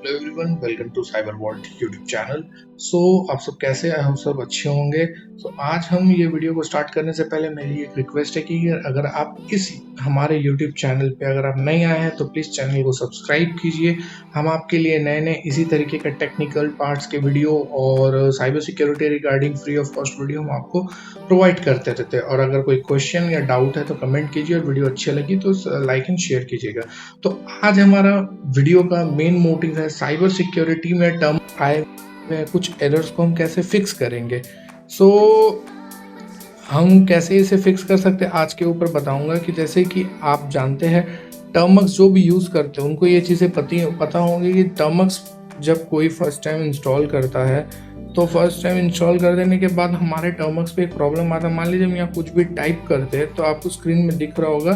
Hello everyone, welcome to Cyber Vault YouTube channel. आप सब कैसे हैं? हम सब अच्छे होंगे। आज हम ये वीडियो को स्टार्ट करने से पहले मेरी एक रिक्वेस्ट है कि अगर आप इस हमारे यूट्यूब चैनल पे अगर आप नए आए हैं तो प्लीज़ चैनल को सब्सक्राइब कीजिए। हम आपके लिए नए नए इसी तरीके का टेक्निकल पार्ट्स के वीडियो और cyber security regarding free of cost video हम आपको प्रोवाइड करते रहते हैं। और अगर कोई क्वेश्चन या डाउट है तो कमेंट कीजिए, और वीडियो अच्छी लगी तो लाइक एंड शेयर कीजिएगा। तो आज हमारा वीडियो का मेन मोटिव है साइबर सिक्योरिटी में टर्म आए हुए कुछ एरर्स को हम कैसे फिक्स करेंगे। हम कैसे इसे फिक्स कर सकते हैं आज के ऊपर बताऊंगा। कि जैसे कि आप जानते हैं टर्मक्स जो भी यूज़ करते हैं उनको ये चीज़ें पता होंगी कि टर्मक्स जब कोई फर्स्ट टाइम इंस्टॉल करता है तो फर्स्ट टाइम इंस्टॉल कर देने के बाद हमारे टर्मक्स पे एक प्रॉब्लम आता है। मान लीजिए हम यहाँ कुछ भी टाइप करते हैं तो आपको स्क्रीन में दिख रहा होगा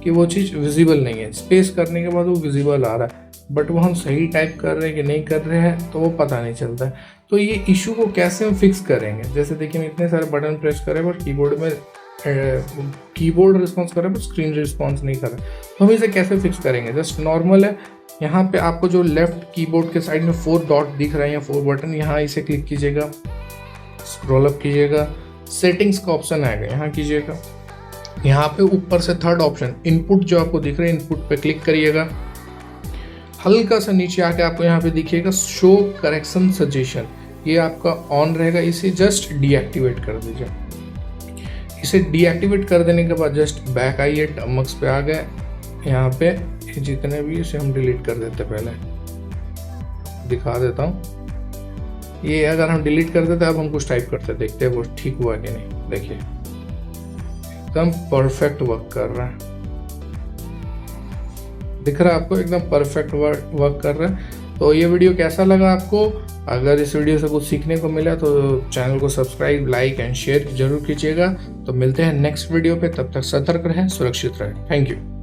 कि वो चीज़ विजिबल नहीं है। स्पेस करने के बाद वो विजिबल आ रहा है, बट वो हम सही टाइप कर रहे हैं कि नहीं कर रहे हैं तो वो पता नहीं चलता है। तो ये इशू को कैसे हम फिक्स करेंगे? जैसे देखिए हम इतने सारे बटन प्रेस करें बट कीबोर्ड रिस्पॉन्स कर रहे हैं बट स्क्रीन रिस्पॉन्स नहीं कर रहा। तो हम इसे कैसे फिक्स करेंगे? जस्ट नॉर्मल है, यहाँ पे आपको जो लेफ्ट कीबोर्ड के साइड में 4 डॉट दिख रहे हैं या 4 बटन, यहाँ इसे क्लिक कीजिएगा, स्क्रॉल अप कीजिएगा, सेटिंग्स का ऑप्शन आएगा, यहाँ कीजिएगा। यहाँ पे ऊपर से थर्ड ऑप्शन इनपुट जो आपको दिख रहा है, इनपुट पे क्लिक करिएगा। हल्का सा नीचे आके आपको यहाँ पे दिखिएगा शो करेक्शन सजेशन, ये आपका ऑन रहेगा, इसे जस्ट डीएक्टिवेट कर दीजिए। इसे डीएक्टिवेट कर देने के बाद जस्ट बैक आइए, टर्मक्स पे आ गए। यहाँ पे जितने भी इसे हम डिलीट कर देते, पहले दिखा देता हूँ। ये अगर हम डिलीट कर देते, अब हम कुछ टाइप करते, देखते हैं वो ठीक हुआ कि नहीं। देखिए एकदम परफेक्ट वर्क कर रहा है, दिख रहा है आपको, एकदम परफेक्ट वर्क कर रहा है। तो ये वीडियो कैसा लगा आपको? अगर इस वीडियो से कुछ सीखने को मिला तो चैनल को सब्सक्राइब, लाइक एंड शेयर जरूर कीजिएगा। तो मिलते हैं नेक्स्ट वीडियो पे, तब तक सतर्क रहें, सुरक्षित रहें। Thank you.